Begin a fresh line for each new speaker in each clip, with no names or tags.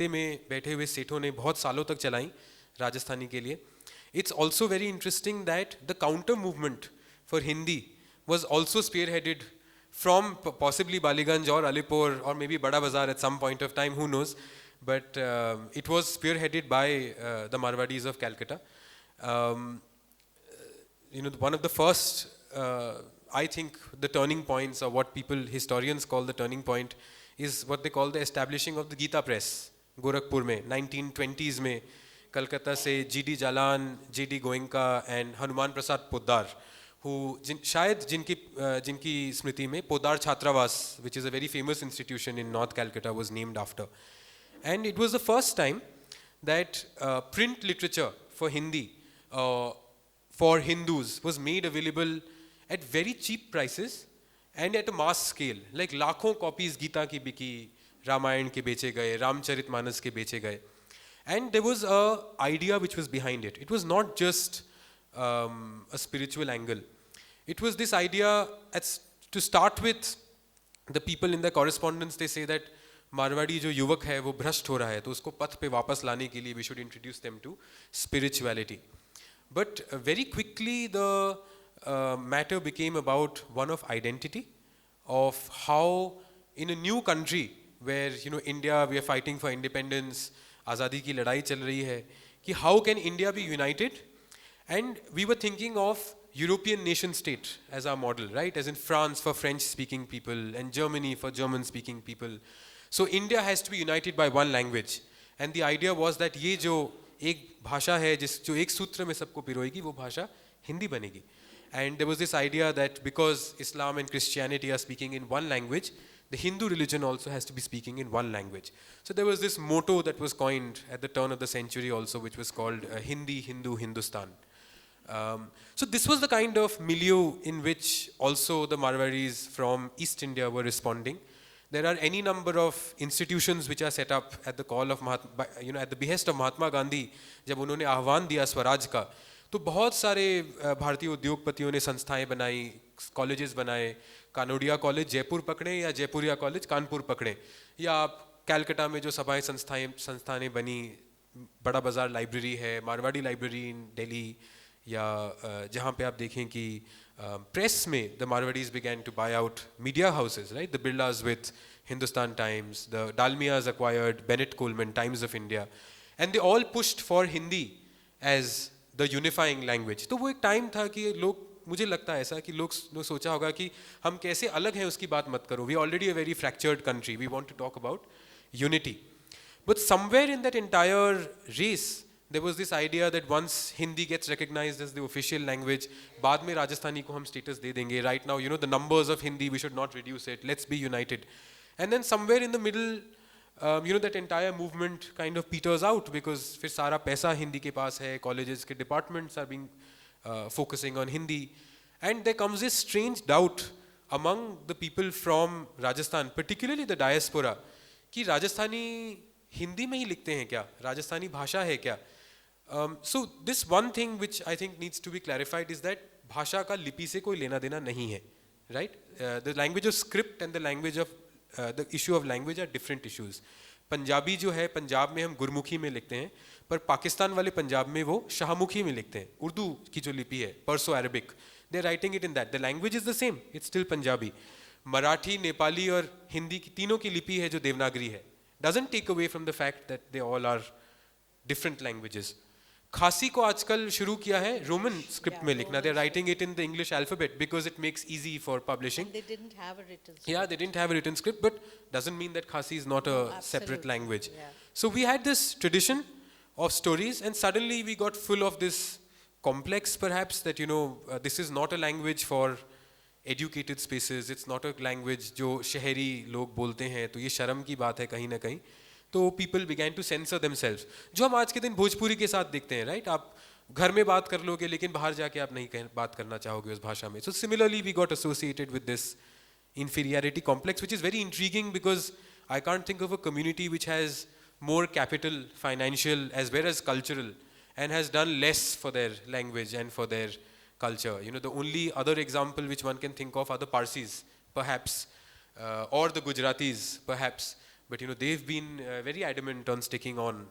में बैठे हुए सेठों ने बहुत सालों तक चलाई राजस्थानी के लिए. It's also very interesting that the counter movement for Hindi was also spearheaded from possibly Baliganj or Alipur or maybe Bada Bazar at some point of time, who knows. But it was spearheaded by the Marwadis of Calcutta. One of the first, I think, the turning points, or what historians call the turning point, is what they call the establishing of the Gita Press, Gorakhpur में 1920s में कलकत्ता से G.D. Jalan, G.D. Goenka and Hanuman Prasad Poddar, who शायद जिनकी स्मृति में पोद्दार छात्रावास, which is a very famous institution in North Calcutta, was named after. And it was the first time that print literature for Hindi for Hindus was made available at very cheap prices and at a mass scale. Like लाखों copies Gita की बिकी, रामायण के बेचे गए, रामचरितमानस के बेचे गए. And there was a idea which was behind it. It was not just a spiritual angle. It was this idea, to start with, the people in the correspondence, they say that Marwari जो युवक है वो भ्रष्ट हो रहा है, तो उसको पथ पे वापस लाने के लिए we should introduce them to spirituality. But very quickly the matter became about one of identity, of how in a new country where India, we are fighting for independence, आज़ादी की लड़ाई चल रही है, कि how can India be united? And we were thinking of European nation state as our model, right? As in France for French speaking people and Germany for German speaking people. So India has to be united by one language. And the idea was that ये जो एक भाषा है जो एक सूत्र में सबको पिरोएगी, वो भाषा हिंदी बनेगी. And there was this idea that because Islam and Christianity are speaking in one language, the Hindu religion also has to be speaking in one language. So there was this motto that was coined at the turn of the century also, which was called Hindi, Hindu, Hindustan. So this was the kind of milieu in which also the Marwaris from East India were responding. There are any number of institutions which are set up at the call of at the behest of Mahatma Gandhi. जब उन्होंने आह्वान दिया स्वराज का, तो बहुत सारे भारतीय उद्योगपतियों ने संस्थाएं बनाई, कॉलेजेस बनाए. कानोडिया कॉलेज जयपुर पकड़े या जयपुरिया कॉलेज कानपुर पकड़े, या आप कैलकाटा में जो सभाएं संस्थानें बनी, बड़ा बाजार लाइब्रेरी है, मारवाड़ी लाइब्रेरी इन दिल्ली, या जहाँ पे आप देखें कि प्रेस में the Marwadis began to buy out media houses, right? The Birlas with Hindustan Times, the Dalmias acquired Bennett Coleman, Times of India, and they all pushed for Hindi as the unifying language. तो वो एक time था कि लोग, मुझे लगता है ऐसा कि लोग सोचा होगा कि हम कैसे अलग हैं उसकी बात मत करो. We are already a very fractured country. We want to talk about unity. But somewhere in that entire race, there was this idea that once Hindi gets recognized as the official language, बाद में राजस्थानी को हम status दे देंगे. Right now, the numbers of Hindi, we should not reduce it. Let's be united. And then somewhere in the middle, that entire movement kind of peters out, because फिर सारा पैसा हिंदी के पास है, colleges के departments are being focusing on Hindi, and there comes this strange doubt among the people from Rajasthan, particularly the diaspora, कि राजस्थानी हिंदी में ही लिखते हैं क्या, राजस्थानी भाषा है क्या. So this one thing which I think needs to be clarified is that भाषा का लिपि से कोई लेना देना नहीं है, right? The language of script and the language of the issue of language are different issues. Punjabi जो है, पंजाब में हम गुरमुखी में लिखते हैं, पर पाकिस्तान वाले पंजाब में वो शाहमुखी में लिखते हैं. उर्दू की जो लिपि है, पर्सो Arabic, they are writing it in that. The language is the same, it's still Punjabi. Marathi, Nepali और हिंदी की तीनों की लिपि है जो देवनागरी है. Doesn't take away from the fact that they all are different languages. खासी को आजकल शुरू किया है रोमन स्क्रिप्ट में लिखना. They are writing it in the English alphabet because it makes easy for publishing.
And they didn't have a written script.
Yeah, they didn't have a written script, but doesn't mean that Khasi is not a separate language. Yeah. So we had this tradition of stories, and suddenly we got full of this complex, perhaps, that this is not a language for educated spaces. It's not a language जो शहरी लोग बोलते हैं, तो ये शर्म की बात है कहीं ना कहीं. तो people began to censor themselves. जो हम आज के दिन भोजपुरी के साथ देखते हैं, right? आप घर में बात कर लोगे, लेकिन बाहर जाके आप नहीं बात करना चाहोगे उस भाषा में. So similarly, we got associated with this inferiority complex, which is very intriguing because I can't think of a community which has more capital, financial as well as cultural, and has done less for their language and for their culture. The only other example which one can think of are the Parsis, perhaps, or the Gujaratis, perhaps. but they've been very adamant on sticking on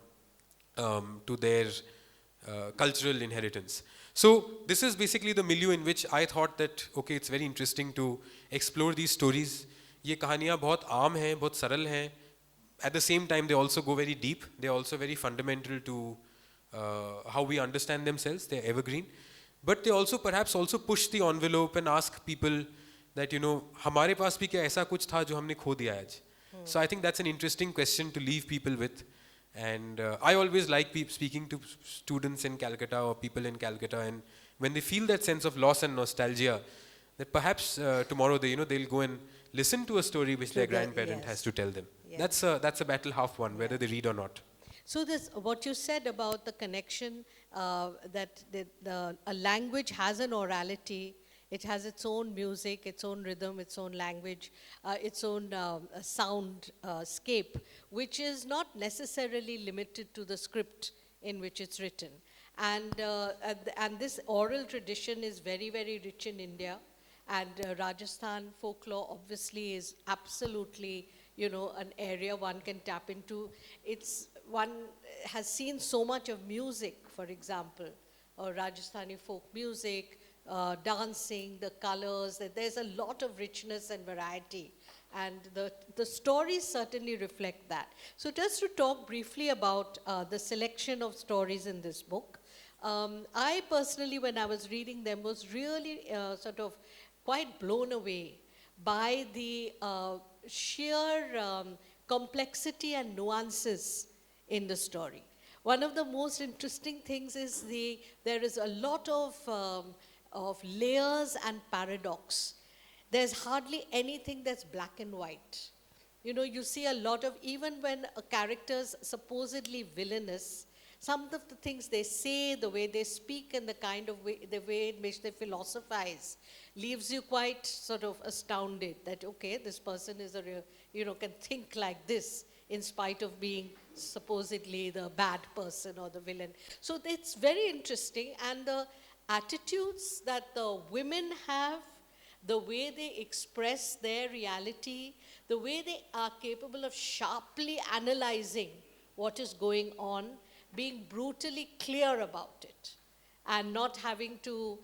to their cultural inheritance. So this is basically the milieu in which I thought that, okay, it's very interesting to explore these stories. ये कहानियाँ बहुत आम हैं, बहुत सरल हैं. At the same time, they also go very deep. They're also very fundamental to how we understand themselves. They're evergreen. But they also perhaps also push the envelope and ask people that, हमारे पास भी क्या ऐसा कुछ था जो हमने खो दिया आज. So I think that's an interesting question to leave people with. And I always like speaking to students in Calcutta or people in Calcutta, and when they feel that sense of loss and nostalgia, that perhaps tomorrow they'll go and listen to a story which their grandparent has to tell them. Yes. That's a battle half won, whether they read or not.
So this, what you said about the connection, that a language has an orality. It has its own music, its own rhythm, its own language, its own soundscape, which is not necessarily limited to the script in which it's written. And this oral tradition is very, very rich in India. And Rajasthan folklore obviously is absolutely, an area one can tap into. One has seen so much of music, for example, or Rajasthani folk music, dancing, the colors, there's a lot of richness and variety. And the stories certainly reflect that. So just to talk briefly about the selection of stories in this book, I personally, when I was reading them, was really sort of quite blown away by the sheer complexity and nuances in the story. One of the most interesting things is there is a lot of layers and paradox. There's hardly anything that's black and white. You see a lot of, even when a character's supposedly villainous, some of the things they say, the way they speak, and the way in which they philosophize leaves you quite sort of astounded that, okay, this person is can think like this in spite of being supposedly the bad person or the villain. So it's very interesting, and the attitudes that the women have, the way they express their reality, the way they are capable of sharply analyzing what is going on, being brutally clear about it, and not having to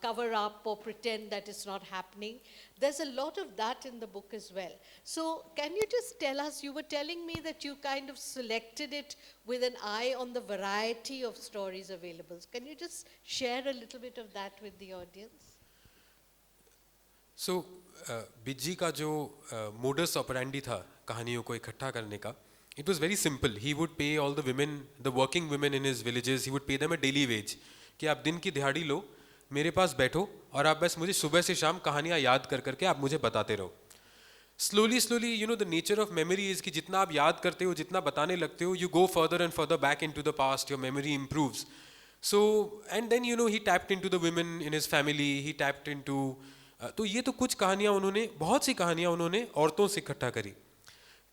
cover up or pretend that it's not happening. There's a lot of that in the book as well. So can you just tell us, you were telling me that you kind of selected it with an eye on the variety of stories available. Can you just share a little bit of that with the audience?
So, Bijji का जो modus operandi था कहानियों को इकट्ठा करने का, it was very simple. He would pay all the women, the working women in his villages, he would pay them a daily wage. कि आप दिन की दिहाड़ी लो, मेरे पास बैठो और आप बस मुझे सुबह से शाम कहानियाँ याद कर करके आप मुझे बताते रहो. Slowly, the nature of memory is कि जितना आप याद करते हो, जितना बताने लगते हो, you go further and further back into the past, your memory improves. So, and then he tapped into the women in his family, he tapped into, तो ये तो कुछ कहानियाँ उन्होंने, बहुत सी कहानियाँ उन्होंने औरतों से इकट्ठा करी.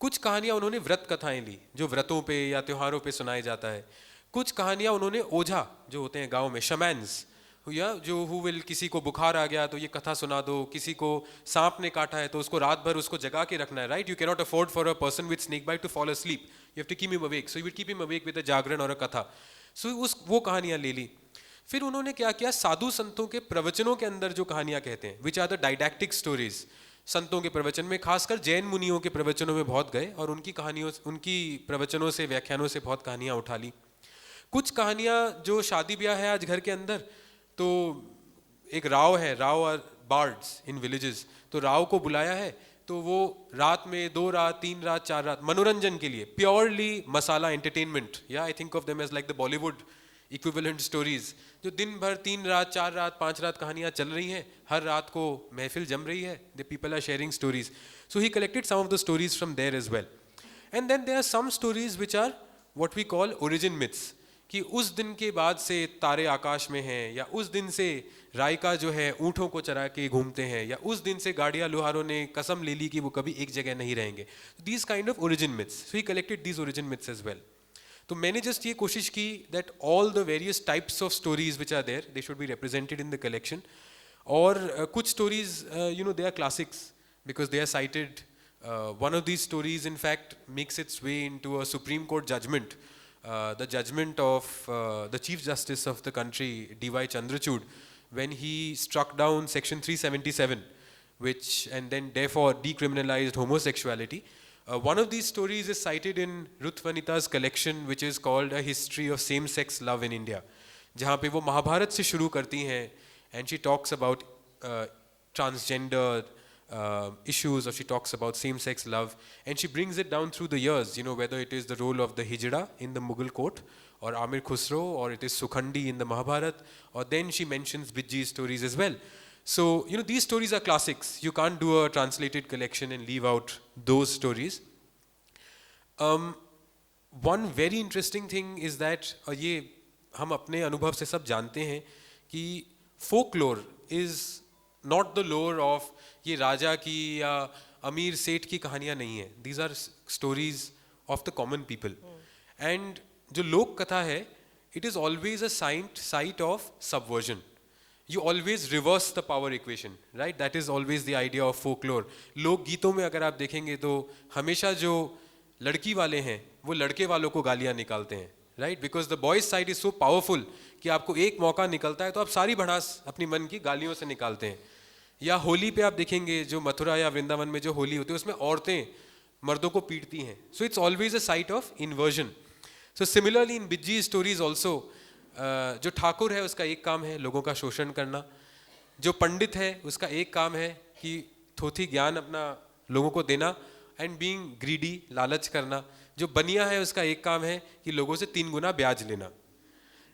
कुछ कहानियाँ उन्होंने व्रत कथाएं ली, जो व्रतों पे या त्योहारों पे सुनाया जाता है. कुछ कहानियाँ उन्होंने ओझा जो होते हैं गांव में, शमैन्स, या जो हु विल, किसी को बुखार आ गया तो ये कथा सुना दो, किसी को सांप ने काटा है तो उसको रात भर उसको जगा के रखना है, right? You can not afford for a person with snake bite to fall asleep, you have to keep him awake, so you will keep him awake with a jagran और अ कथा. सो वो कहानियाँ ले ली. फिर उन्होंने क्या किया, साधु संतों के प्रवचनों के अंदर जो कहानियाँ कहते हैं, विच आर द डाइडैक्टिक स्टोरीज, संतों के प्रवचन में, खासकर जैन मुनियों के प्रवचनों में बहुत गए और उनकी कहानियों, उनकी प्रवचनों से, व्याख्यानों से बहुत कहानियाँ उठा ली. कुछ कहानियाँ जो शादी ब्याह है आज घर के अंदर, तो एक राव है, Rao are bards in villages, तो राव को बुलाया है तो वो रात में 2 रात 3 रात 4 रात मनोरंजन के लिए, प्योरली मसाला एंटरटेनमेंट, या I think of them as like the Bollywood equivalent stories, जो दिन भर 3 रात 4 रात 5 रात कहानियाँ चल रही हैं, हर रात को महफिल जम रही है, the people are sharing stories. So he collected some of the stories from there as well. And then there are some stories which are what we call origin myths, कि उस दिन के बाद से तारे आकाश में हैं, या उस दिन से रायका जो है ऊँटों को चरा के घूमते हैं, या उस दिन से गाड़िया लोहारों ने कसम ले ली कि वो कभी एक जगह नहीं रहेंगे. These kind of origin myths, so he collected these origin myths as well. तो मैंने जस्ट ये कोशिश की that all the various types of stories which are there, they should be represented in the collection. और कुछ stories they are classics because they are cited One of these stories, in fact, makes its way into a Supreme Court judgment. The judgment of the Chief Justice of the country, D.Y. Chandrachud, when he struck down Section 377, which and then therefore decriminalized homosexuality. One of these stories is cited in Ruth Vanita's collection, which is called A History of Same-Sex Love in India, जहाँ पे वो महाभारत से शुरू करती हैं, and she talks about transgender issues, or she talks about same-sex love, and she brings it down through the years, whether it is the role of the Hijra in the Mughal court, or Amir Khusro, or it is Sukhandi in the Mahabharat, or then she mentions Bijji's stories as well. So, these stories are classics. You can't do a translated collection and leave out those stories. One very interesting thing is that, ये हम अपने अनुभव से सब जानते हैं कि folklore is not the lore of ये राजा की या अमीर सेठ की कहानियाँ नहीं है. These are stories of the common people. And जो लोक कथा है, it is always a site of subversion. You always reverse the power equation, right? That is always the idea of folklore. लोक गीतों में अगर आप देखेंगे तो हमेशा जो लड़की वाले हैं वो लड़के वालों को गालियाँ निकालते हैं, right? Because the boys side is so powerful कि आपको एक मौका निकलता है तो आप सारी भड़ास अपनी मन की गालियों से निकालते हैं. या होली पे आप देखेंगे जो मथुरा या वृंदावन में जो होली होती है उसमें औरतें मर्दों को पीटती हैं. So it's always a site of inversion. So similarly in Bijji's stories also, जो ठाकुर है उसका एक काम है लोगों का शोषण करना, जो पंडित है उसका एक काम है कि थोथी ज्ञान अपना लोगों को देना एंड बीइंग ग्रीडी, लालच करना. जो बनिया है उसका एक काम है कि लोगों से 3 गुना ब्याज लेना.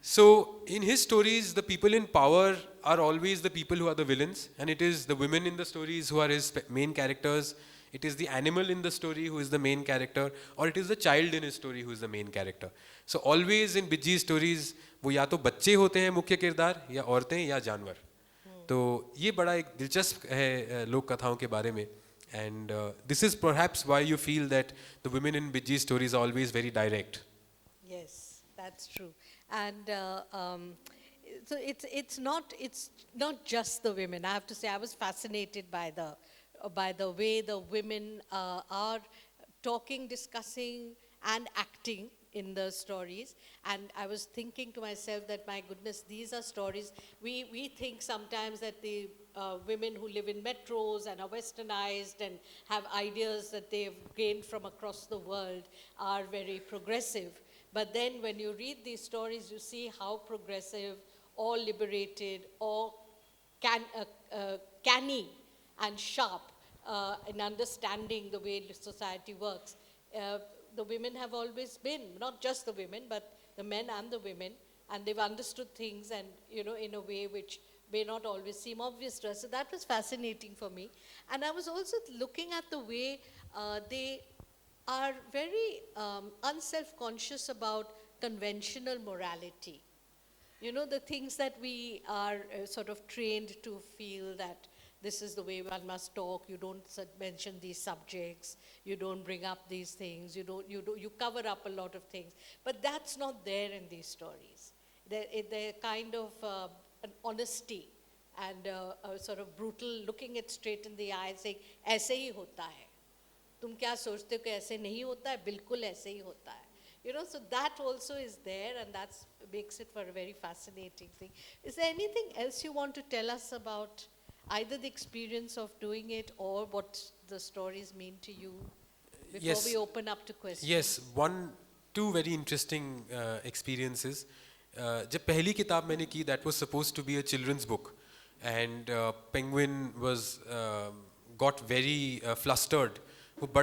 So in his stories the people in power are always the people who are the villains, and it is the women in the stories who are his main characters. It is the animal in the story who is the main character, or it is the child in his story who is the main character. So always in Bijji's stories वो या तो बच्चे होते हैं मुख्य किरदार, या औरतें या जानवर. तो ये बड़ा एक दिलचस्प है लोक कथाओं के बारे में. And this is perhaps why you feel that the women in Bijji's stories are always very direct.
Yes, that's true. And so it's not just the women. I have to say I was fascinated by the way the women are talking, discussing, and acting in the stories. And I was thinking to myself that, my goodness, these are stories. We think sometimes that the women who live in metros and are westernized and have ideas that they've gained from across the world are very progressive. But then when you read these stories, you see how progressive or liberated or canny and sharp in understanding the way society works. The women have always been, not just the women, but the men and the women, and they've understood things, and in a way which may not always seem obvious to us. So that was fascinating for me. And I was also looking at the way they are very unself-conscious about conventional morality. The things that we are sort of trained to feel that this is the way one must talk. You don't mention these subjects. You don't bring up these things. You cover up a lot of things. But that's not there in these stories. They're kind of an honesty and a sort of brutal, looking it straight in the eye, saying, "ऐसे ही होता है. तुम क्या सोचते हो कि ऐसे नहीं होता है? बिल्कुल ऐसे ही होता है." So that also is there, and that makes it for a very fascinating thing. Is there anything else you want to tell us about either the experience of doing it or what the stories mean to you before we open up to questions?
Yes, two very interesting experiences. जब पहली किताब मैंने की, that was supposed to be a children's book, and Penguin got very flustered